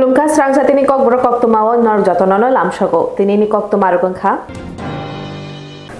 Klumka serang saat ini kok berkok tumawa nor jatonono lamsago. Tini ini kok tumarugeng kha.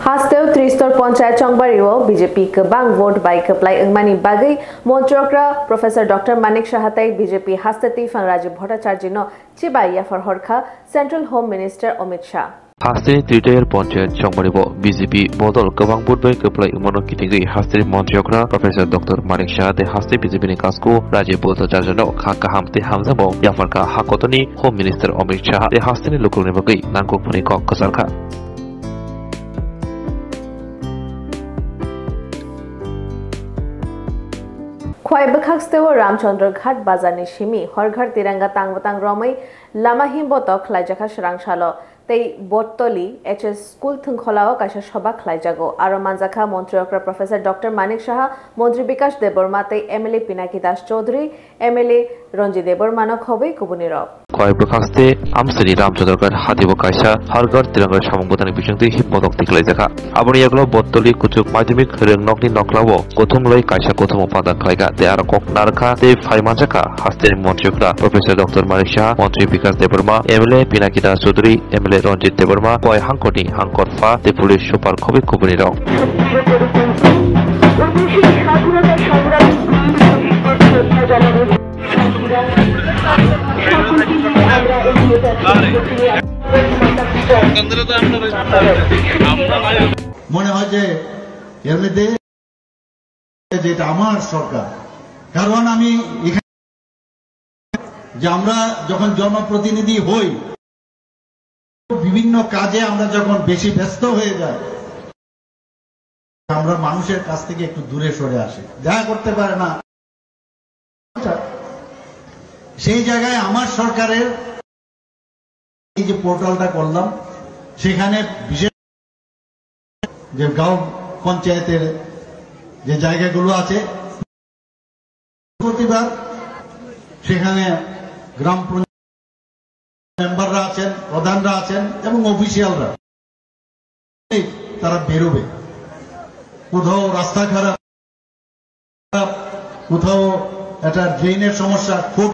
Hasteo Tristor Panchayat Chongbariwo BJP ke bang vote by keplai engmani bagai Montrokra Professor Dr. Manik Shahatai BJP hastati Fangraj Bhattacharya no Chibaiya for Horkha Central Home Minister Amit Shah. Haste Twitter Panchayat Chongbariwo BJP model kebang vote by keplai engmano kitingri haste Montrokra Professor Dr. Manik Shahatai haste BJP ni kasko Raja Bhattacharya no khaka hamte hamzabo yafarka hakotoni Home Minister Amit Shah te haste ni lokal ni bagai nangkok puni kok kasarkha. Khwaibakhastewo Ramchandra Ghat Bazar ni Shimi Horghar Tiranga Tangbatang Romai Lama Himboto Khlaijaka Shrangshalo Tei Bottoli HS School Thungkholao Kaisa Shoba Khlaijago Aro Manjakha Montrokra Professor Dr. Manik Shaha Montri Bikash Deborma Tei MLA Pinaki Das Chaudhary MLA Ronji Debormano Khobe Kubuniro Khwaibakhaste Amsari Ramchandra Ghat Hatibo Kaisa Horghar Tiranga Samangbatani Bishangti Himbotok Tiklaijaka Aboni Yaglo Bottoli Kuchuk Madhyamik Rengnokni Noklawo Kothumloi Kaisa Kothum Upadan Khlaiga Te aro kok narkha te Phaimanjaka Haste Montrokra Professor Dr. Manik Shaha Montri Bikash Deborma MLA Pinaki Das Chaudhary MLA Ronjit Deborma Koi Hankoti Hankotfa te Police Super Khobe Kubuniro মনে হয় যে এর মধ্যে যেটা আমার সরকার কারণ আমি এখানে যে আমরা যখন জনপ্রতিনিধি হই বিভিন্ন কাজে আমরা যখন বেশি ব্যস্ত হয়ে যাই আমরা মানুষের কাছ থেকে একটু দূরে সরে আসি দেখা করতে পারে না সেই জায়গায় আমার সরকারের এই যে পোর্টালটা করলাম সেখানে বিশেষ যে গাঁও পঞ্চায়েতের যে জায়গাগুলো আছে প্রতিবার সেখানে গ্রাম মেম্বাররা আছেন প্রধানরা আছেন এবং অফিসিয়ালরা তারা বেরোবে কোথাও রাস্তা খারাপ কোথাও একটা ড্রেনের সমস্যা খুব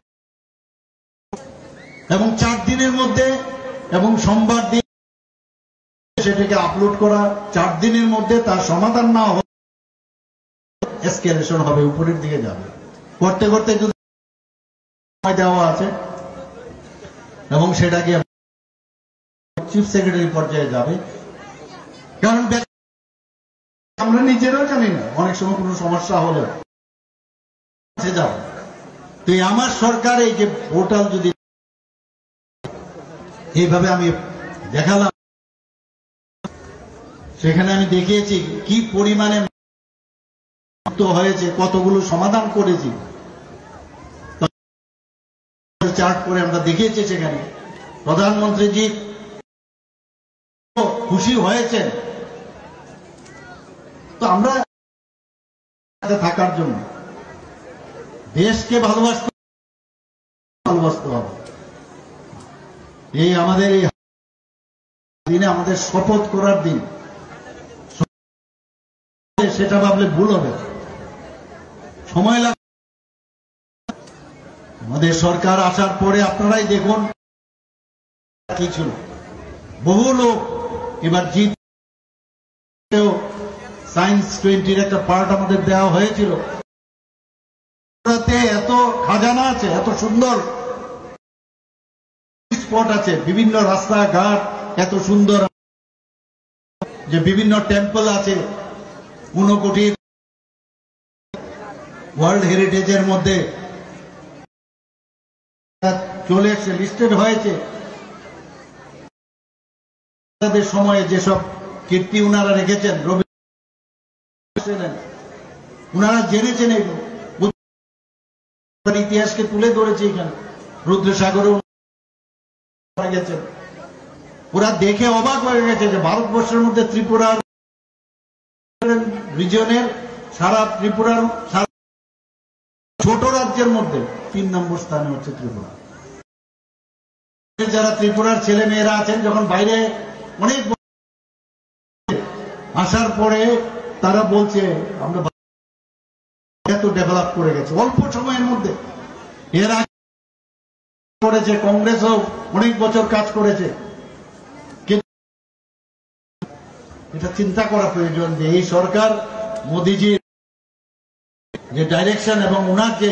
এবং 4 দিনের মধ্যে এবং সোমবার দিন সেটাকে আপলোড করা 4 দিনের মধ্যে তার সমাধান না হবে এসকেলেশন হবে উপরের দিকে যাবে করতে করতে যদি সময় দেওয়া আছে এবং সেটাকে চিফ সেক্রেটারি পর্যায়ে যাবে কারণ আমরা নিজেরাও জানি না অনেক সময় কোনো সমস্যা হলে যাও তো আমার সরকার এই যে পোর্টাল যদি এইভাবে আমি দেখালাম সেখানে আমি দেখিয়েছি কি পরিমাণে হয়েছে কতগুলো সমাধান করেছি চার্ট করে আমরা দেখিয়েছি সেখানে প্রধানমন্ত্রীজি খুশি হয়েছেন তো আমরা থাকার জন্য দেশকে ভালোবাসতে হবে এই আমাদের এই দিনে আমাদের শপথ করার দিন সেটা ভাবলে ভুল হবে সময় লাগবে আমাদের সরকার আসার পরে আপনারাই দেখুন কি ছিল বহু লোক এবার জিত সায়েন্স 20 একটা পার্ট আমাদের দেওয়া হয়েছিল এত খাজানা আছে এত সুন্দর স্পট আছে বিভিন্ন রাস্তাঘাট এত সুন্দর যে বিভিন্ন টেম্পল আছে ঊনকোটির ওয়ার্ল্ড হেরিটেজের মধ্যে চলে এসে লিস্টেড হয়েছে তাদের সময়ে যেসব কীর্তি উনারা রেখেছেন রবি উনারা জেনেছেন ইতিহাসকে তুলে ধরেছে এখানে রুদ্রসাগরে গেছেন ওরা দেখে অবাক হয়ে গেছে যে ভারতবর্ষের মধ্যে ত্রিপুরার রিজনের সারা ত্রিপুরার ছোট রাজ্যের মধ্যে 3 নম্বর স্থানে হচ্ছে ত্রিপুরা যারা ত্রিপুরার ছেলে মেয়েরা আছেন যখন বাইরে অনেক আসার পরে তারা বলছে আমরা এত ডেভেলপ করে গেছে অল্প সময়ের মধ্যে এর করেছে, কংগ্রেসও অনেক বছর কাজ করেছে, কিন্তু এটা চিন্তা করা প্রয়োজন যে এই সরকার মোদিজির যে ডাইরেকশন এবং ওনার যে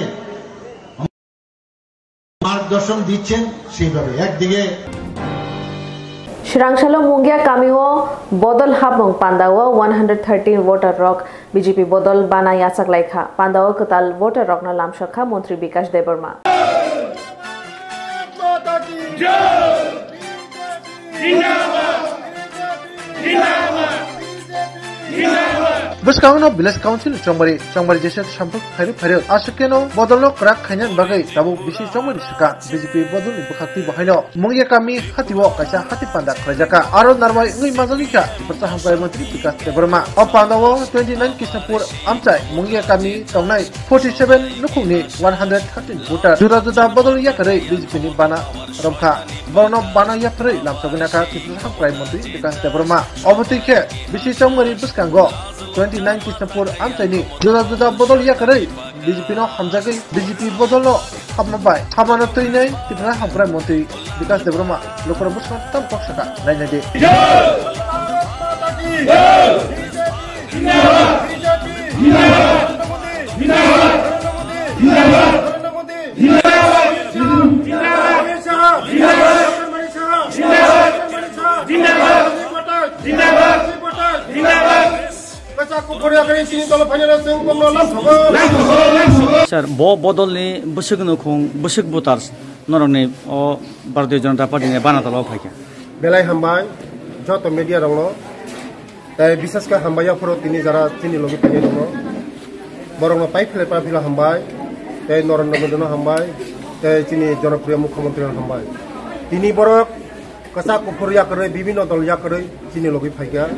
মার্গদর্শন দিচ্ছেন সেইভাবে একদিকে Shirangshalo Mungia Kamiwo Bodol Habong Pandawo 113 voter rock BJP Bodol Bana Yasak Laikha Pandawo Katal voter rock na Lamshakha Montri Bikash Debarma Buskano Village Council Chambari Jesset Shampoo Hari Asukeno Bodolo Krak Kanyan Bagai Tabu Bishi Chambari Suka BJP Bodol Bukati Bahino Mungia Kami Hatiwo Kaisa Hati Panda Krajaka Aro Narwai Ngui Mazalika Perta Hampai Menteri Bikas Debarma Pandawo 29 Kisnapur Amchai Mungia Kami Taunai 47 Nukuni 113 voter Juda Bodol Yakare BJP ni Bana Romka Bono Bana Yakare Lamsagunaka Perta Hampai Menteri Bikas Debarma Obotike Bishi Chambari Buskango 29 Kisnapur Amtani Juda Bodol Yakare BJP no Hamjagi BJP Bodolo Hamabai Hamana 39 Perta Hampai Menteri Bikas Debarma Lokora Buskan Tam Poksaka Nainade Sir, Bo Bodolni Bushignukung, Bushik Butars, Noroni, or Bardo Jonata Party in Banata Lopaka. Belai Hambai, Jota Media Rongo, Bisaska Hambaya for Tinizara, Tini Logi Pagano, Borongo Pipe Papilla Hambai, Noran Nogodono Hambai, Tini Jonapriamu Commentary Hambai. Tini Borok, Kasako Puriakare, Bibino Dol Yakare, Tini Logi Paga,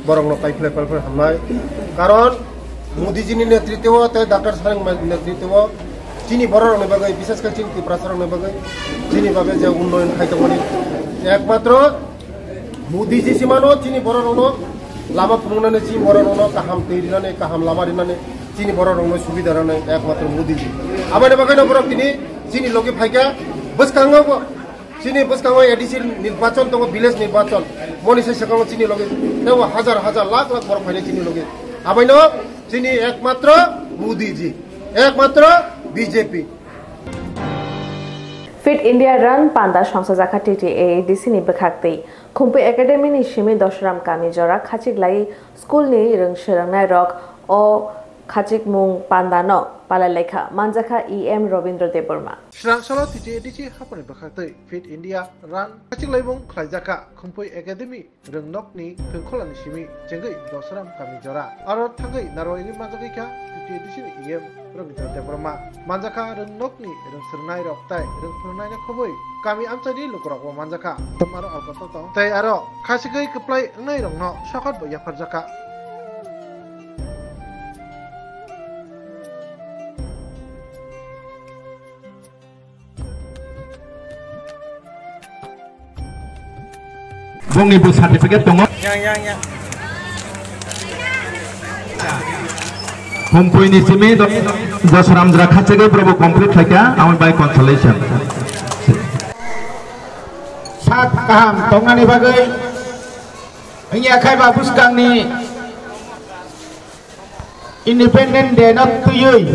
Borongo Pipe Papilla Hambai, Karon, Mudijini Netrito, Dr. Sang Netrito, Tini Boron Nebagai, Bisaska Chinki Prasar Nebagai, Tini Babaja Uno and Haitamoni, Ekmatro, Mudiji Simano, Tini Borono, Lama Punane, Borono, Kaham Tirinane, Kaham Lamarinane, Tini Borono, Subidarane, Ekmatro Mudiji. Abadabagano Borokini, Tini Logi Paga, Buskango, Tini Buskango edition, Nilbachon, Tomo Village Nilbachon, Monisha Sakamo Tini Logi, there were Hazard Lak for Tini Logi. Abano, Tini Ekmatro, Mudiji, Ekmatro, BJP. Fit India Run Panda Shamsazaka TTA Disini Bakakti Kumpu Academy ni Shimi Doshram Kami Jora Khachik Lai School ni Rung Shirang Rock o Khachik Mung Pandano Palaleka Manjaka EM Robindra Deburma Shirangshalo TTA DC Hapani Bakakti Fit India Run Khachik Laibong Klajaka Kumpu Academy Rung Nok ni Tungkola ni Shimi Jengai Doshram Kami Jora Aro Tangai Naroi ni Manjaka TTA DC EM Robindra Deburma Manjaka Rung Nok ni Rung Sernai Rock Tai Rung Purnai na Khoboi Kami Amchadi Lukurako Manjaka Tomaro Alkoto Tai Aro Khasikai Keplai Ngai Rong No Shakat Boya Parjaka Bungi bu certificate dong. Yang. Kumpul ini sini Josram Drakha cegah berapa komplit saja, aman by consolation. Saat kaham tongan ni bagai, ini akai babus kang ni independent day not to you.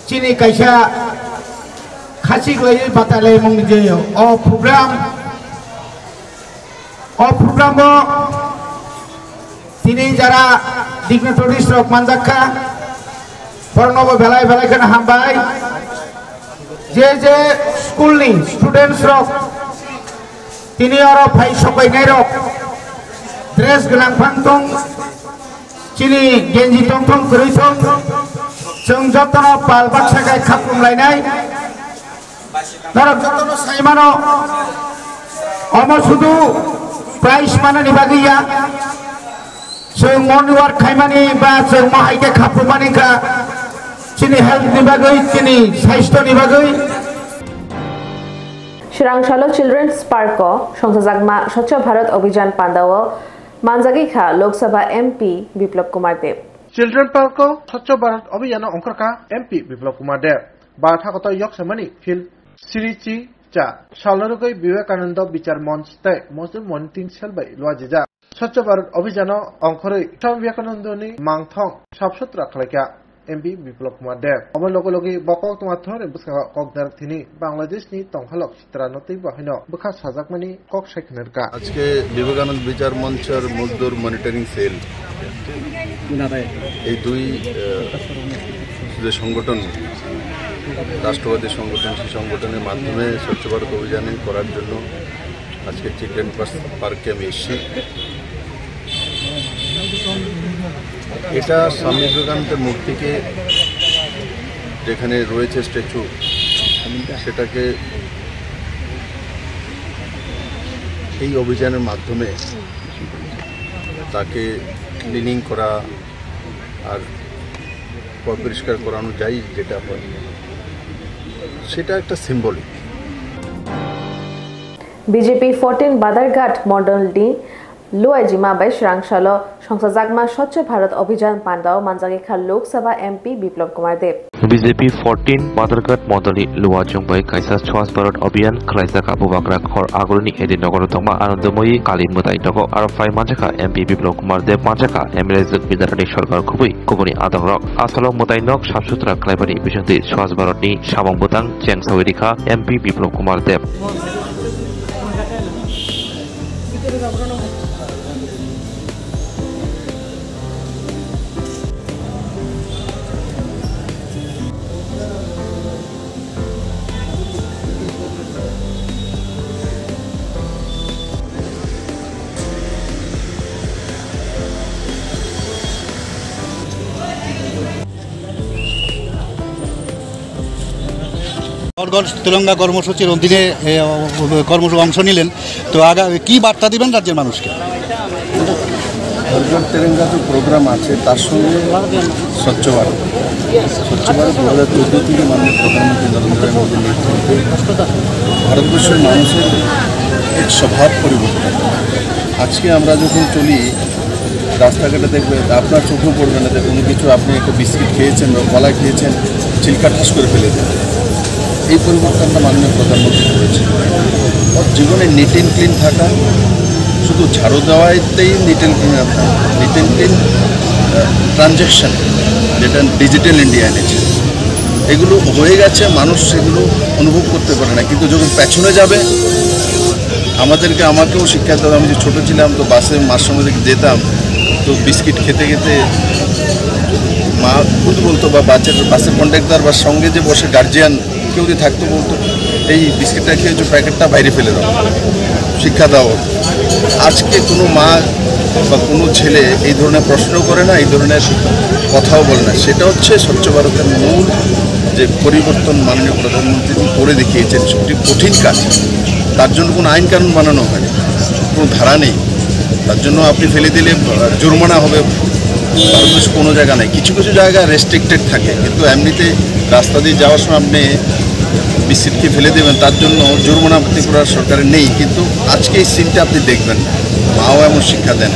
Cini kaisa khasik lagi batalai mong nijeyo. Program bo tini jara dignitaries rok manjaka pornobo belai kana hambai je school ni students rok tini aro phai sokai nai rok dress gelang pantong chini genji tongtong kurithong jong jotono pal baksa kai khapum lainai narok jotono saimano omo sudu price mana ni bagiya Seng morning work kaimani ba seng mahai ke khapumani ka chini health ni bagai chini saistho ni bagai Shirangshalo Children's Park ko Songsajagma Swachh Bharat Abhijan Pandawo Manjagi kha Lok Sabha MP Biplab Kumar Dev Children Park ko Swachh Bharat Abhijan Ongkarka MP Biplab Kumar Dev Batha koto yok samani fil Sirichi cha Shalorogoi Vivekananda Bichar Mons te Mosu Montin Selbai Lwajija Swachh Bharat Abhijan Angkhoroi Swami Vivekanandani Mangthong Sabsutra Khlaika MP Biplop Kumar Dev Amon Logi Bokok Tumathor Buska Kokdar Thini Bangladesh ni Tonghalok Chitranoti Bahino Bukha Sajakmani Kok Shekhnerka আজকে বিবেকানন্দ বিচার মঞ্চের মজদুর monitoring cell এই দুই যে সংগঠন রাষ্ট্রবাদী সংগঠন সেই সংগঠনের মাধ্যমে স্বচ্ছ ভারত অভিযানে করার জন্য আজকে চিলড্রেন পার্কে আমি এসেছি। এটা স্বামী বিবেকানন্দের মূর্তিকে যেখানে রয়েছে স্ট্যাচু সেটাকে এই অভিযানের মাধ্যমে তাকে ক্লিনিং করা আর পরিষ্কার করানো যায় যেটা হয় সেটা একটা সিম্বলিক। বিজেপি 14 বাদারঘাট মন্ডলনি লুয়াইজিমা বাই শ্রাংশালো সংসদজাকমা স্বচ্ছ ভারত অভিযান পান্ডাও মানজাগিখা লোকসভা এমপি বিপ্লব কুমার দেব বিজেপি 14 বাদারঘাট মন্ডলী লুয়াজং বাই কাইসা স্বচ্ছ ভারত অভিযান খালাইজাকা বুবাকরা খর আগরনি এদিন নগর তমা আনন্দময়ী কালী মুদাই নগ আর phi মানজাকা MP Biplab Kumar Deb মানজাকা MLA জক বিদারানি সরকার খুবই কুবনি আদংরক আসলো মুদাই নগ সাবসুত্রা খালাইবানি বিশন্তি স্বচ্ছ ভারতনি সামং বুতাং চেংসাউরিখা এমপি বিপ্লব কুমার দেব তিরঙ্গা কর্মসূচির অধীনে কর্মসূচি অংশ নিলেন, তো কি বার্তা দিবেন রাজ্যের মানুষকে? তিরঙ্গা যে প্রোগ্রাম আছে তার সঙ্গে স্বচ্ছ ভারত 2014 থেকে মাননীয় প্রধানমন্ত্রী নরেন্দ্র মোদীর নেতৃত্বে ভারতবর্ষের মানুষের এক স্বভাব পরিবর্তন। আজকে আমরা যখন চলি রাস্তাঘাটে দেখবে আপনার চোখেও পড়বে না যে কোনো কিছু আপনি একটা বিস্কিট খেয়েছেন বা কলা খেয়েছেন চিলকা ঠাস করে ফেলে দেন। এই পরিবর্তনটা মাননীয় প্রধানমন্ত্রী করেছে। জীবনে নিট অ্যান্ড ক্লিন থাকা, শুধু ঝাড়ু দেওয়াতেই নিট অ্যান্ড ক্লিন ট্রানজ্যাকশান যেটা ডিজিটাল ইন্ডিয়া এনেছে, এগুলো হয়ে গেছে, মানুষ সেগুলো অনুভব করতে পারে না। কিন্তু যখন পেছনে যাবে আমাকেও শিক্ষা দিতে হবে। আমি যে ছোটো ছিলাম তো বাসে মার সঙ্গে যেতাম, তো বিস্কিট খেতে খেতে মা খুদ বলতো বা বাসের কন্ডাক্টর বা সঙ্গে যে বসে গার্জিয়ান কেউ যদি থাকতো বলতো এই বিস্কিটটা খেয়েছো প্যাকেটটা বাইরে ফেলে দাও, শিক্ষা দাও। আজকে কোনো মা বা কোনো ছেলে এই ধরনের প্রশ্ন করে না, এই ধরনের কথাও বলে না। সেটা হচ্ছে স্বচ্ছ ভারতের মূল যে পরিবর্তন মাননীয় প্রধানমন্ত্রী করে দেখিয়েছেন। সেটি কঠিন কাজ, তার জন্য কোনো আইন কানুন বানানো হয়নি, কোনো ধারা নেই। তার জন্য আপনি ফেলে দিলে জরিমানা হবে, ভারতবর্ষে কোনো জায়গা নেই। কিছু কিছু জায়গা রেস্ট্রিক্টেড থাকে, কিন্তু এমনিতে রাস্তা দিয়ে যাওয়ার সময় আপনি বিস্কিটকে ফেলে দেবেন, তার জন্য জরিমানা ভর্তি করার সরকারের নেই। কিন্তু আজকে এই সিনটা আপনি দেখবেন, মাও এমন শিক্ষা দেন।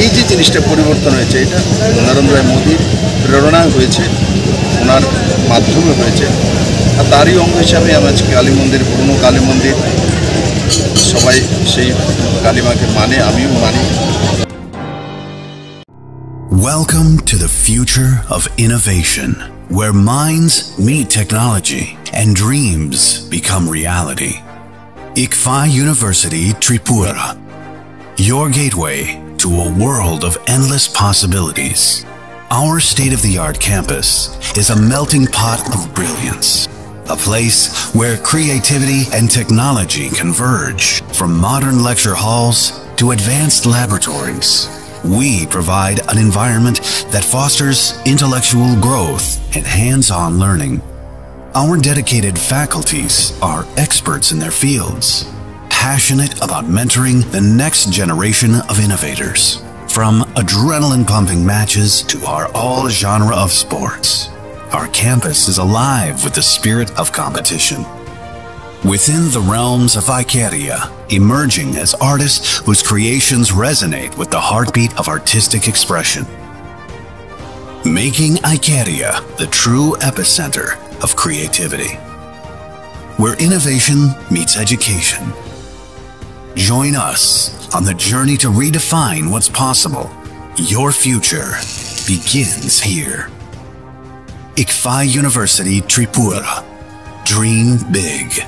এই যে জিনিসটা পরিবর্তন হয়েছে, এটা নরেন্দ্র মোদীর প্রেরণা হয়েছে, ওনার মাধ্যমে হয়েছে। আর তারই অঙ্গ হিসাবে আমি আজকে কালী মন্দির, পুরনো কালী মন্দির, সবাই সেই কালী মাকে মানে, আমিও মানি। Welcome to the future of innovation, where minds meet technology and dreams become reality. ICFA University Tripura, your gateway to a world of endless possibilities. Our state-of-the-art campus is a melting pot of brilliance, a place where creativity and technology converge. From modern lecture halls to advanced laboratories, we provide an environment that fosters intellectual growth and hands-on learning. Our dedicated faculties are experts in their fields, passionate about mentoring the next generation of innovators. From adrenaline-pumping matches to our all-genre of sports, our campus is alive with the spirit of competition. Within the realms of Icaria, emerging as artists whose creations resonate with the heartbeat of artistic expression. Making Icaria the true epicenter of creativity. where innovation meets education. Join us on the journey to redefine what's possible. Your future begins here. ICFAI University Tripura. Dream big.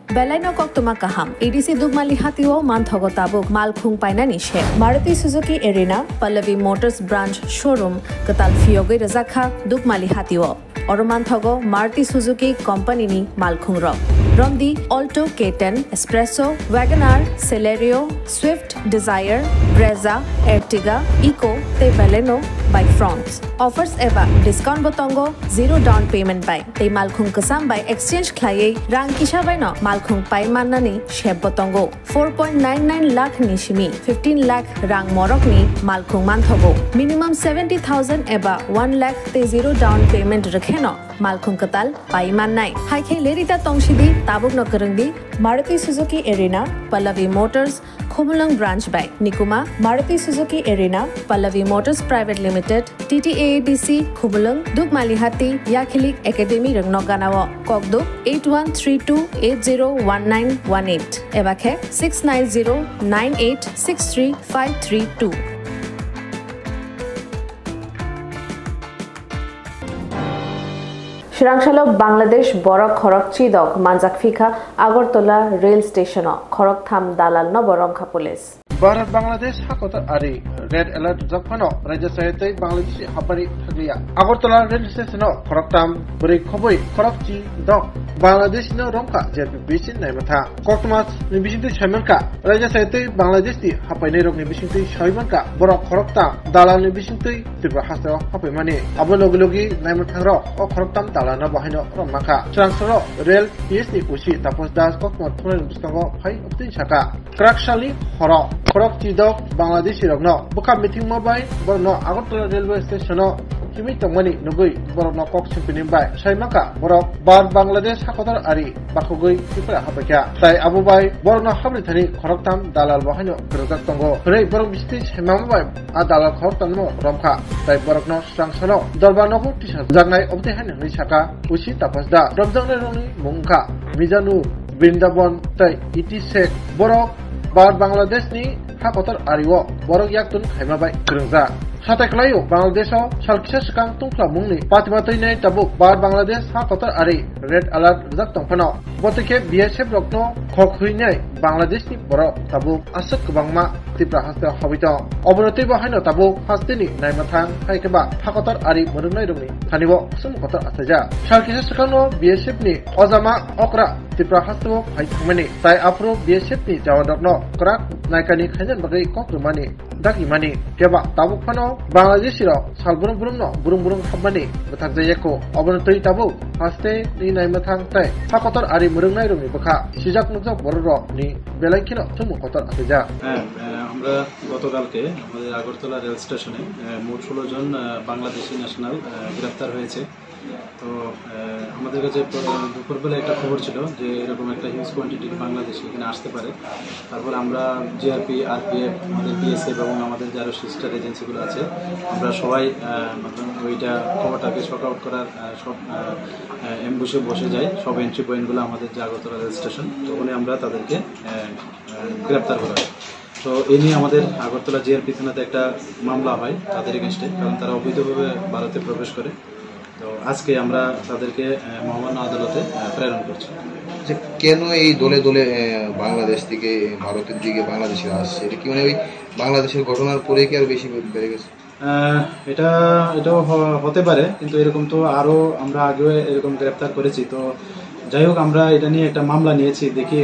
Belaino kok tumakaham. EDC Dugmali Hatiwo Manthogo Tabuk Malkhung Painani She. Maruti Suzuki Arena, Pallavi Motors Branch Showroom, Katal Fioge Razakha Dugmali Hatiwo. Oromanthogo Maruti Suzuki Company ni Malkhung Rock. Rondi Alto K10, Espresso, Wagoner, Celerio, Swift, Desire, Brezza, Ertiga, Eco, Te Baleno by France. Offers eba discount botongo, zero down payment by. Te Malkhung Kasam by exchange klaye rang kisha by no Malkhung Pai Manani Sheb botongo. 4.99 lakh nishimi, 15 lakh rang morok ni Malkhung Manthogo. Minimum 70,000 eba 1 lakh te zero down payment rakheno. Malkhung Katal Pai Manai. Hai Khe Lerita Tongshidi Tabuk no Karangdi, Maruti Suzuki Arena, Pallavi Motors, Khumulang Branch by Nikuma, Maruti Suzuki Arena, Pallavi Motors Private Limited, TTAADC, Khumulang, Dugmalihati, Yakhilik Academy Rangnoganawa, Kokduk 8132801918, Ebakhe 69098635332. Shirangshalo Bangladesh Borok Khorok Chidok Manjak Fikha Agartala Rail Station Khorok Tham Dalal no Boromkha Police. Bharat Bangladesh Hakotar Ari Red Alert Zakpano Raja Sahitai Bangladesh Hapari Thaglia Agartala Rail Station Khoroktam Buri Khoboi Khorokchi Dok Bangladesh no Romka JP Bisin Naimata Kokmas Nibisinti Chamanka Raja Sahitai Bangladesh Ti Hapai Nerok Nibisinti Shaimanka Borok Khoroktam Dalal Nibisinti Tripura Hasta Hapai Abologi Naimataro or Khoroktam Dalana Bahino Romaka Transfer Rail PST Kushi Tapos Das Kokmat Turan Bustango Hai Uptin Shaka Krakshali Horo Khorok Chidok Bangladesh Rogno Buka Meeting Mobile Borno Agartala Railway Station Kimi Tongmani Nugui Borno Kok Simpinin by Shaimaka Borok Bar Bangladesh Hakotar Ari Bakugui Tripura Hapaka Tai Abubai Borno Habritani Khoroktam Dalal Bahino Kurugak Tongo Ray Borok Bistis Hemabai Adala Khortano Romka Tai Borokno Sangsano Dorbano Tisha Zangai of the Hand Rishaka Ushi Tapasda Robzangeroni Munka Mizanu Bindabon Tai Itisek Borok Bar Bangladesh ni Hakotar Ariwo Borok Yaktun Hemabai Kurungza Sataklayo Bangladesh Shalkisha Skang Tungkla Mungni Patimatoi Tabuk Bar Bangladesh Hakotar Ari Red Alert Rizak Tongpano Botike BSF Rokno Khokhuinai Bangladesh ni Borok Tabuk Asuk Bangma Tipra Hasta Hobito Obonote Bahino Tabuk Hastini Naimatang Haikeba Hakotar Ari Murunai Rungni Hanibo Sum Kotar Asaja Shalkisha Skano BSF ni Ozama Okra Tipra Hasto Haikmani Tai Apro BSF ni Jawadokno Krak Naikani Khanyan Bagai Kokrumani Daki Mani Keba Tabuk Pano Bangladesh Salburung Burungno Burung Burung Habani Batak Zayako Obonote Tabuk Haste ni Naimatang Tai Hakotar Ari Murunai Rungni Baka Sijak Nukza Bororo ni Belaikino Tumu Kotar Asaja আমরা গতকালকে আমাদের Agartala rail স্টেশনে মোট 16 জন Bangladeshi national গ্রেফতার হয়েছে তো আমাদের কাছে দুপুরবেলা একটা খবর ছিল যে এরকম একটা হিউজ কোয়ান্টিটির বাংলাদেশি এখানে আসতে পারে তারপর আমরা জিআরপি আরপিএফ আমাদের বিএসএফ এবং আমাদের যারা সিস্টার এজেন্সিগুলো আছে আমরা সবাই ওইটা খবরটাকে শর্ট আউট করার সব এমবুশে বসে যাই সব এন্ট্রি পয়েন্টগুলো আমাদের যে আগরতলা রেল স্টেশন তো ওখানে আমরা তাদেরকে গ্রেফতার করা হয় তো এই নিয়ে আমাদের আগরতলা জিআরপি থানাতে একটা মামলা হয় তাদের এগেনস্টে কারণ তারা অবৈধভাবে ভারতে প্রবেশ করে তো আজকে আমরা তাদেরকে মহামান্য আদালতে প্রেরণ করছি যে কেন এই দলে দলে বাংলাদেশ থেকে ভারতের দিকে বাংলাদেশিরা আসছে এটা কি মানে ওই বাংলাদেশের ঘটনার পরে কি আর বেশি বেড়ে গেছে এটাও হতে পারে কিন্তু এরকম তো আরো আমরা আগেও এরকম গ্রেফতার করেছি তো যাই হোক আমরা এটা নিয়ে একটা মামলা নিয়েছি দেখি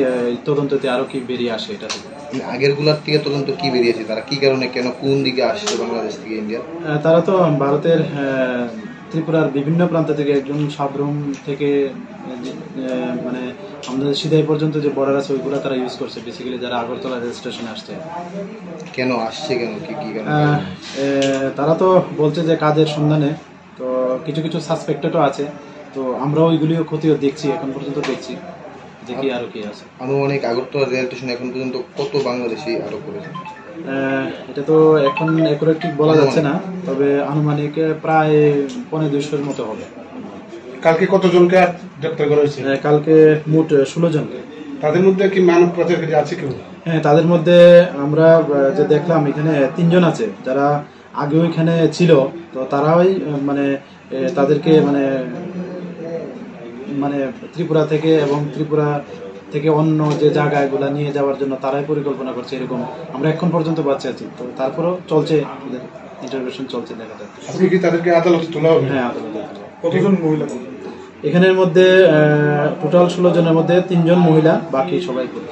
তদন্ততে আরো কি বেরিয়ে আসে এটা থেকে আগের গুলার থেকে তদন্ত কি বেরিয়েছে তারা কি কারণে কেন কোন দিকে আসছে বাংলাদেশ থেকে ইন্ডিয়া তারা তো ভারতের ত্রিপুরার বিভিন্ন প্রান্ত থেকে একজন সাবরুম থেকে মানে আমাদের সিধাই পর্যন্ত যে বর্ডার আছে ওইগুলো তারা ইউজ করছে বেসিক্যালি যারা আগরতলা রেল স্টেশনে আসছে কেন আসছে কেন কি কারণে তারা তো বলছে যে কাজের সন্ধানে তো কিছু কিছু সাসপেক্টেডও আছে তো আমরাও ওইগুলিও খতিয়ে দেখছি এখন পর্যন্ত দেখছি দেখি আরো কি আছে আনুমানিক আগরতলা রেল স্টেশনে এখন পর্যন্ত কত বাংলাদেশি আটক করেছে এটা তো এখন একুরেট ঠিক বলা যাচ্ছে না, তবে আনুমানিক প্রায় 250-200 মতো হবে। কালকে কতজনকে গ্রেপ্তার করা হয়েছে? কালকে মোট 16 জনকে। তাদের মধ্যে কি মানব পাচারকারী আছে কেউ? হ্যাঁ, তাদের মধ্যে আমরা যে দেখলাম এখানে 3 জন আছে যারা আগেও এখানে ছিল, তো তারাই মানে তাদেরকে মানে ত্রিপুরা থেকে এবং ত্রিপুরা থেকে অন্য যে জায়গাগুলো নিয়ে যাওয়ার জন্য তারাই পরিকল্পনা করছে, এরকম আমরা এখন পর্যন্ত বাচ্চা আছি। তো তারপরেও চলছে, ইন্টারভিউশন চলছে, দেখা যাচ্ছে। আজকে কি তাদেরকে আদালতে তোলা হবে? হ্যাঁ, আদালতে। কতজন মহিলা? এখানের মধ্যে টোটাল 16 জনের মধ্যে 3 জন মহিলা, বাকি সবাই পুরুষ।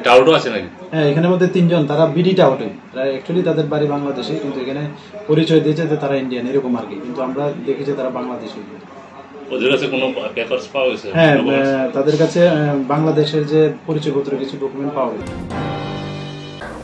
টাউটও আছে নাকি? হ্যাঁ, এখানের মধ্যে 3 জন, তারা বিডি টাউটে, অ্যাকচুয়ালি তাদের বাড়ি বাংলাদেশে, কিন্তু এখানে পরিচয় দিয়েছে যে তারা ইন্ডিয়ান, এরকম আর কি, কিন্তু আমরা দেখেছি তারা বাংলাদেশি। ওদের কাছে কোনো পেপারস পাওয়া গেছে? হ্যাঁ, তাদের কাছে বাংলাদেশের যে পরিচয়পত্র কিছু ডকুমেন্ট পাওয়া গেছে।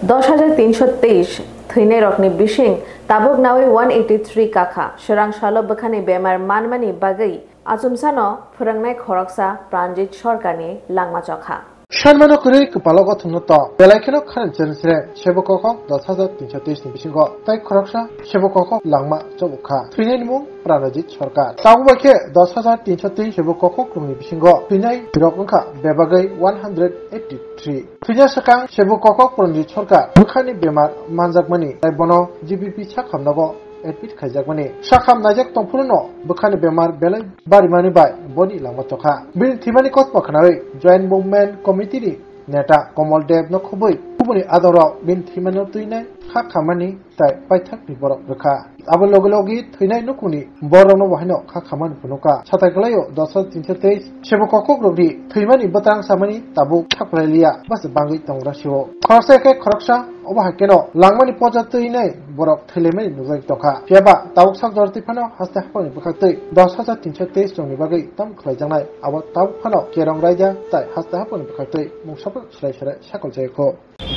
10,323 थैने रकनी बिशिंग ताबुक नावे 183 काखा शरांग शालो बखाने बेमार मानमानी बागै आजुमसानो फोरोंनाय खरकसा प्राणजित सरकारनि लांमा चखा Shanmano kuri kepala thungno belaikeno khan jenisre sebokoko 10,323 ni bisingo tai khoroksa sebokoko langma chobukha thwinai mung Pranajit Sarkar tawbake 10,323 sebokoko krumni bisingo thwinai birokongkha bebagai 183 thwinai sakang sebokoko Pranajit Sarkar bukhani bemar manjakmani tai bono GBP sakhamnago admit khaijakmani sakham najak tongpuno bukhani bemar belai barimani bai boni langma chokha bin thimani kot pakhanai joint movement committee ni neta Komal Dev no khubui kubuni adoro bin thimani tuinai kha khamani tai paithak ni borok rekha abo logi thuinai nukuni borokno wahino kha khamani punuka sataglayo 10,323 sebokoko grobri thuimani batang samani tabu thakprailia bas bangi tongrasio khorsa ke khoroksa obahakeno langmani poja tuinai borok thelemani nujai tokha piaba tabuk sak jorti phano haste hapani bukhatei 10,323 jongni bagai tam khlaijangnai abo tabuk phano kerong raija tai haste hapani bukhatei mungsapur shlai sakol jaiko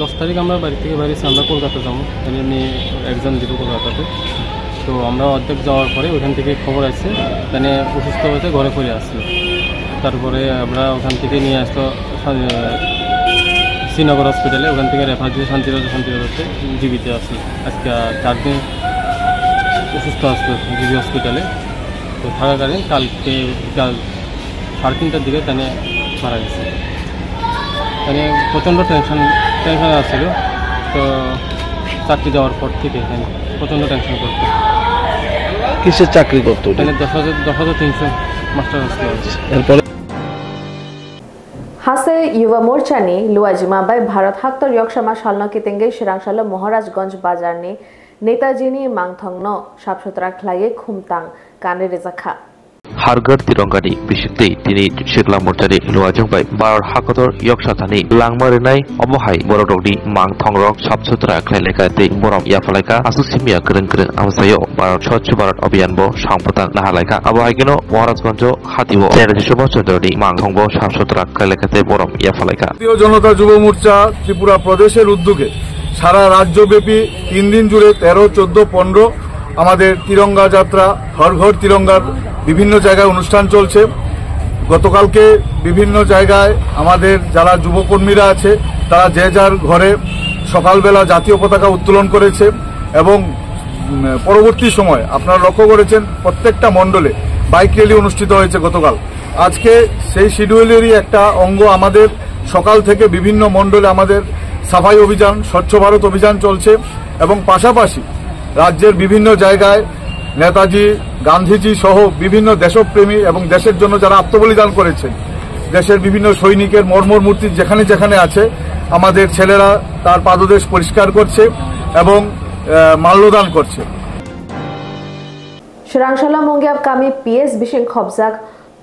10 তারিখ আমরা বাড়ি থেকে বেরিয়েছি আমরা কলকাতা যাবো এমনি exam দিব কলকাতাতে তো আমরা অর্ধেক যাওয়ার পরে ওখান থেকে খবর আসছে মানে অসুস্থ হতে ঘরে ফিরে আসলো তারপরে আমরা ওখান থেকে নিয়ে আসলো শ্রীনগর হসপিটালে ওখান থেকে রেফার দিয়ে শান্তিরতে জীবিতে আসলো আজকে 4 দিন অসুস্থ আসলো জিবি হসপিটালে তো থাকাকালীন কালকে বিকাল 3:30টার দিকে তানে মারা গেছে মানে প্রচণ্ড টেনশনে আসছিল তো চাকরি যাওয়ার পর থেকে এখানে প্রচণ্ড টেনশন করতো কিসের চাকরি করতো মানে 10,300 মাস্টার আসলো এরপরে हासे युवा मोर्चानी लुआजिमाबाई भारत हाक्तर यक्षमा शालनो कितेंगे शिरांशालो महाराजगंज बाजारनि नेताजीनी मांगथंगनो साफसुथरा ख्लाये खुमतां काने रेजाखा हारगढ़ तिरंगानी बिसिक्ति दिनै सिगला मोर्चानि लुआजोंबाय भारत हाकतर यक्षाथानि लांमारिनाय अबहाय बरदकनि मांगथंरक साफसुथरा ख्लायलेखा दै बरम याफालायखा आसुसिमिया गोरों आमसायो भारत स्वच्छ भारत अभियान बो सांपतां नाहालायखा अबहायगिनो महाराजगंज हातिबो नेताजी सुभाष चंद्रनि मांगथंगबो साफसुथरा ख्लायलेखा दै बरम याफालायखा জাতীয় জনতা যুব মোর্চা ত্রিপুরা প্রদেশের উদ্যোগে সারা রাজ্যব্যাপী 3 দিন জুড়ে 13, 14, 15 আমাদের তিরঙ্গা যাত্রা হর ঘর তিরঙ্গার বিভিন্ন জায়গায় অনুষ্ঠান চলছে গতকালকে বিভিন্ন জায়গায় আমাদের যারা যুবকর্মীরা আছে তারা যে যার ঘরে সকালবেলা জাতীয় পতাকা উত্তোলন করেছে এবং পরবর্তী সময় আপনারা লক্ষ্য করেছেন প্রত্যেকটা মণ্ডলে বাইক র্যালি অনুষ্ঠিত হয়েছে গতকাল আজকে সেই শিডিউলেরই একটা অঙ্গ আমাদের সকাল থেকে বিভিন্ন মণ্ডলে আমাদের সাফাই অভিযান স্বচ্ছ ভারত অভিযান চলছে এবং পাশাপাশি রাজ্যের বিভিন্ন জায়গায় নেতাজি গান্ধীজি সহ বিভিন্ন দেশপ্রেমী এবং দেশের জন্য যারা আত্মবলিদান করেছেন দেশের বিভিন্ন সৈনিকের মর্মর মূর্তি যেখানে যেখানে আছে আমাদের ছেলেরা তার পাদদেশ পরিষ্কার করছে এবং মাল্যদান করছে शिरांशाला मंगियाब कामी पीएस बिशिं खबजाक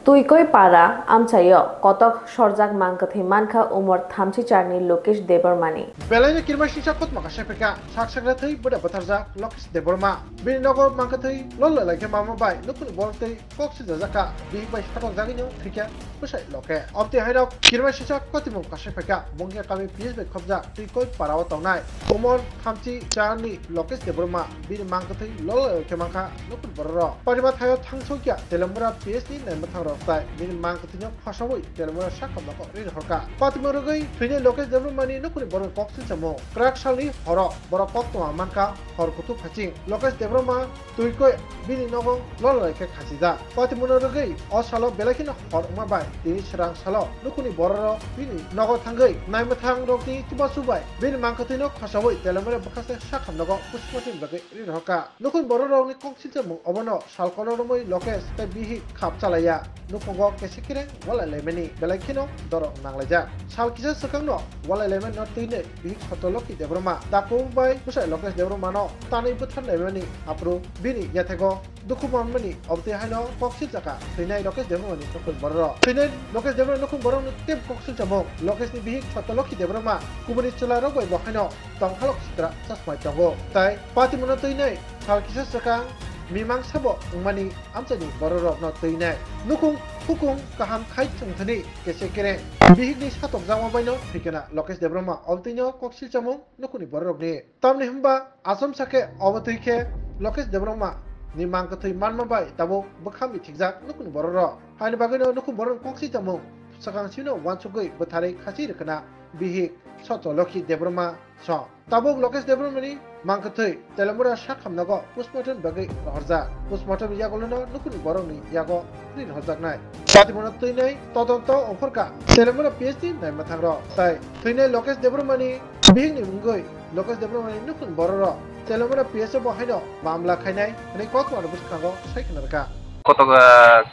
तुइकय पारा आमचायो कतक सरजाक मांगकथै मानखा उमर 34 नि लोकेश देबरमानी बेलायनि किरमासिसा खत माखासे फेका साकसाग्रा थै बडा बथारजा लोकेश देबरमा बिनगर मांगकथै लल्ला लाइके मामा बाय नुकुन बरतै कक्सि जाजाका बि बाय साथक जागिनो थैका बसाय लके अपते हायराव किरमासिसा कतिमु कासे फेका मंगिया कामी पीएस बे खबजा तुइकय पाराव तौनाय उमर 34 नि लोकेश देबरमा बिन मांगकथै लल्ला लाइके माखा नुकुन बरर परिबा थायो थांसोकिया तेलंगना पीएस नि नेमथार tai min mang katino khasawoi telmo sakam nako rin horka patmorogai thine lokesh devromani nokuni boron koksin chamo krak sali horo boro koktoma manka horkutu phaching lokesh devroma tuikoi bini nogo lolai ke khasida patmorogai osalo belakina horma bai tini srang salo nokuni bororo bini nogo thangai naimathang rokni tiba subai bini mang katino khasawoi telmo bakase sakam nako pushmatin bagai rin horka nokun bororo ni koksin chamo obono salkoloromoi lokesh te bihi khap chalaya nukongo kesikire wala lemeni belakino doro nanglaja salkisa sakangno wala lemen no tine bihi khotoloki devroma daku bai pusai lokesh devroma no tani buthan lemeni apro bini yathego dukumamani obte hano koksil jaka thinai lokesh devroma ni nokun borro thinai lokesh devroma nokun borro ni tem koksil jamo lokesh ni bihi khotoloki devroma kubuni chalaro bai bohano tongkhalok sitra chasmai tango tai patimono thinai salkisa sakang mimang sabo mani amchani bororok no teinai nukung hukung kaham khai chungthani kesekere bihigni satok jama baino thikena lokesh devroma obtino koksil chamung nukuni bororok ni tamni himba asam sake obtike lokesh devroma nimang kathai manma bai tabo bakhami thikjak nukuni bororok haini bagino nukun bororok koksil chamung sakang sino wansugoi bathare khasi rekana bihig sotoloki devroma so tabuk lokesh devroma ni mangkathai telamura sakham nago postmortem bagai horja postmortem yagolono nukuni borongni yago rin horjak nai patimono teinai todonto ophorka telamura phd nai mathangro tai teinai lokesh devroma ni bihingni mungoi lokesh devroma ni nukun bororo telamura phd bohaino mamla khainai nei kokmar buskhango saikhnarka কত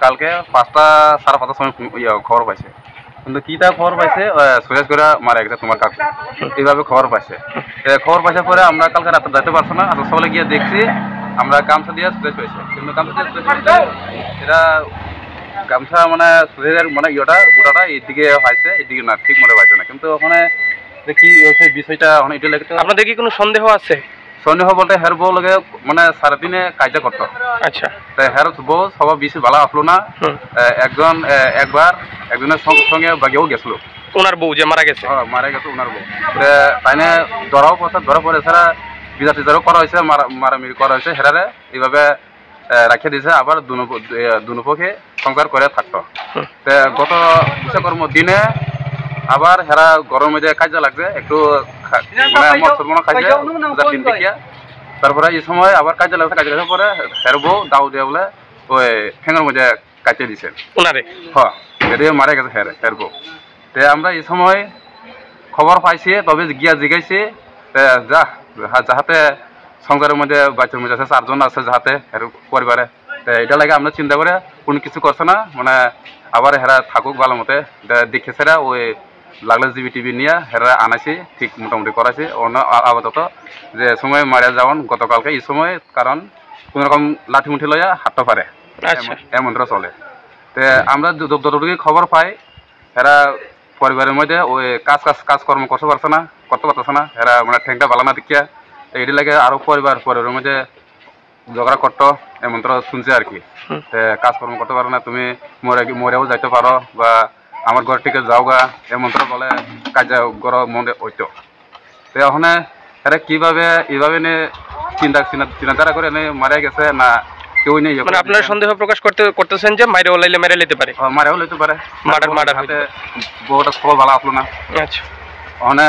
কালকে 5টা 5:30 সময় খবর পাইছে কিন্তু কিটা খবর পাইছে সুরেশ করে মারা গেছে তোমার কাকু এইভাবে খবর পাইছে খবর পাইছে পরে আমরা কালকে রাতে যেতে পারছো না আর সকালে গিয়ে দেখছি আমরা গামছা দিয়ে সুরেশ হয়েছে কিন্তু গামছা দিয়ে এটা গামছা মানে সুরেশের মানে ইয়েটা গোটাটা এইদিকে হয়েছে এইদিকে না ঠিক মতো পাইছে না কিন্তু ওখানে কি হয়েছে বিষয়টা এখন এটা লাগে আপনাদের কি কোনো সন্দেহ আছে সন্দেহ বলতে হের বউ লগে মানে সারাদিনে কাজা করতো আচ্ছা তো হের বউ সব বেশি ভালো আসলো না একজন একবার একজনের সঙ্গে বাগেও গেছিল ওনার বউ যে মারা গেছে মারা গেছে ওনার বউ তাইনে ধরাও পড়ছে ধরা পড়ে সেরা বিচার টিচারও করা হয়েছে মারামারি করা হয়েছে হেরারে এইভাবে রাখিয়ে দিয়েছে আবার দুপক্ষে সংসার করে থাকতো তো গত বিশ্বকর্ম দিনে আবার হেরা গরমের মধ্যে কাজে লাগছে একটু খাইছে দিন দেখিয়া তারপরে এই সময় আবার কাজে লাগছে কাজে লাগার পরে হের বউ দাও দিয়ে বলে ওই ফেঙের মধ্যে কাটিয়ে দিছে ওনারে হ্যাঁ মারা গেছে হের বউ তে আমরা এই সময় খবর পাইছি তবে গিয়া জিগাইছি যাহাতে সংসারের মধ্যে বাচ্চার মধ্যে আছে 4 জন আছে যাহাতে হের পরিবারে এটা লাগে আমরা চিন্তা করে কোনো কিছু করছে না মানে আবার হেরা থাকুক ভালো মতে দেখেছে ওই লাগলে জিবি টিভি নিয়ে হেরা আনাইছি ঠিক মোটামুটি করাইছি অন্য আপাতত যে সময় মারা যাওয়ান গতকালকে এই সময় কারণ কোন রকম লাঠি মুঠি লইয়া হাঁটতে পারে এমনটা চলে তো আমরা যতটুকু খবর পাই হেরা পরিবারের মধ্যে ওই কাজকর্ম করতে পারছে না হেরা মানে ঠেংটা ভালো না দেখিয়া এটি লাগে আরো পরিবারের মধ্যে ঝগড়া করতো এমনটা শুনছে আর কি কাজকর্ম করতে পারো না তুমি মরেও যাইতে পারো বা আমার ঘর থেকে যাওগা এমনটা বলে কাজ ঘর মনে হইতো তো ওখানে এরা কিভাবে এইভাবে চিন্তাধারা করে মারা গেছে না কেউ নেই মানে আপনারা সন্দেহ প্রকাশ করতেছেন যে মাইরে ওলাইলে মেরে নিতে পারে মারাও লইতে পারে মার্ডার হাতে বহুটা খবর ভালো আসলো না আচ্ছা ওখানে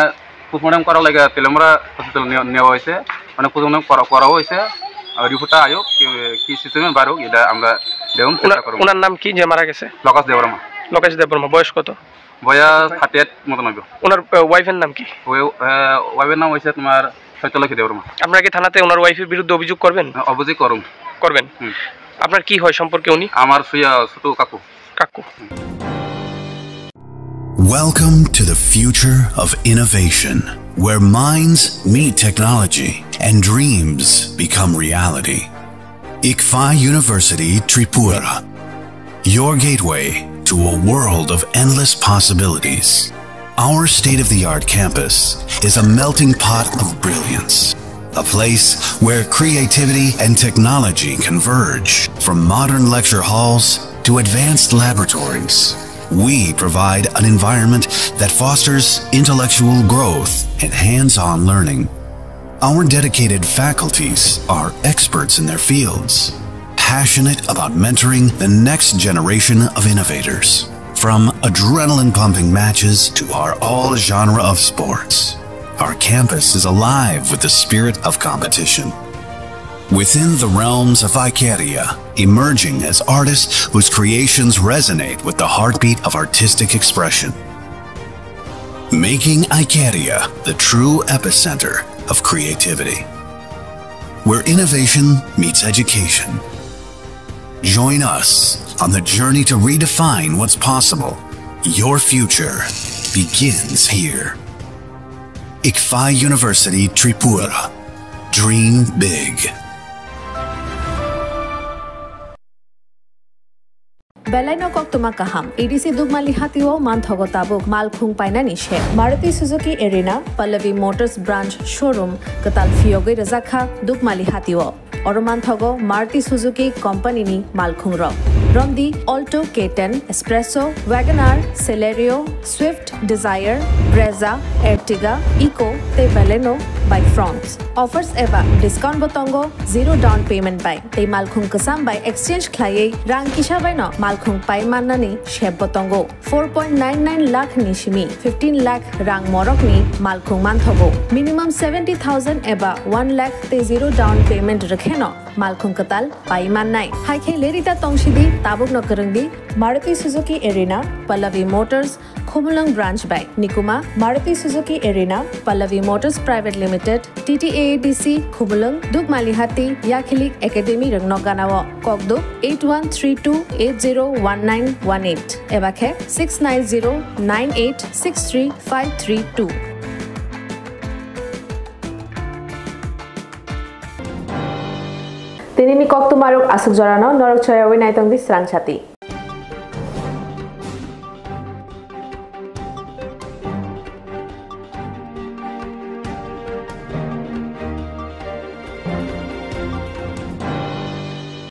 পোস্টমর্টম করা লাগে তেলেমরা হসপিটাল নেওয়া হয়েছে মানে পোস্টমর্টম করাও হয়েছে রিপোর্টটা আয়োগ কি সিস্টেমে বারো এটা আমরা দেখুন ওনার নাম কি যে মারা গেছে লোকেশ দেববর্মা বয়স কত বয়স 38 মতো নব্বই ওনার ওয়াইফের নাম কি ওয়াইফের নাম হয়েছে তোমার সত্যলক্ষ্মী দেববর্মা আপনারা কি থানাতে ওনার ওয়াইফের বিরুদ্ধে অভিযোগ করবেন অভিযোগ করবেন আপনার কি হয় সম্পর্কে উনি আমার ছোট কাকু Welcome to the future of innovation, where minds meet technology and dreams become reality. ICFA University Tripura, your gateway to a world of endless possibilities. Our state-of-the-art campus is a melting pot of brilliance, a place where creativity and technology converge. From modern lecture halls to advanced laboratories, we provide an environment that fosters intellectual growth and hands-on learning. Our dedicated faculties are experts in their fields, passionate about mentoring the next generation of innovators. From adrenaline-pumping matches to our all-genre of sports, our campus is alive with the spirit of competition. Within the realms of Ikeria, emerging as artists whose creations resonate with the heartbeat of artistic expression. Making Ikeria the true epicenter of creativity, where innovation meets education. Join us on the journey to redefine what's possible. Your future begins here. ICFI University Tripura. Dream big. Belaino koktuma kaham. EDC Dugmali Hatiwo Manthogo Tabuk Malkhung Painani She. Maruti Suzuki Arena, Pallavi Motors Branch Showroom, Katal Fioge Razakha Dugmali Hatiwo. Oromanthogo Maruti Suzuki Company ni Malkhung Ro. Rondi Alto K10, Espresso, Wagoner, Celerio, Swift, Desire, Brezza, Ertiga, Eco, Te Baleno by France. Offers eba discount botongo, zero down payment by. Te Malkhung Kasam by exchange klaye rang kisha by no Malkhung Pai Manani Sheb Botongo. 4.99 lakh nishimi, 15 lakh rang morok ni Malkhung Manthogo. Minimum 70,000 eba 1 lakh te zero down payment rakheno. Malkhung Katal Pai Manai. Haike Lerita Tongshidi Tabuk no Karangdi, Maruti Suzuki Arena, Pallavi Motors, Khumulang Branch by Nikuma, Maruti Suzuki Arena, Pallavi Motors Private Limited, TTAADC, Khumulang, Dugmalihati, Yakhili Academy Rangnoganawa, Kogduk 8132801918, Ebake 69098635332. Tinini Koktumaruk Asuk Jorano, Norok Choyawi Naitong Disrang Chati.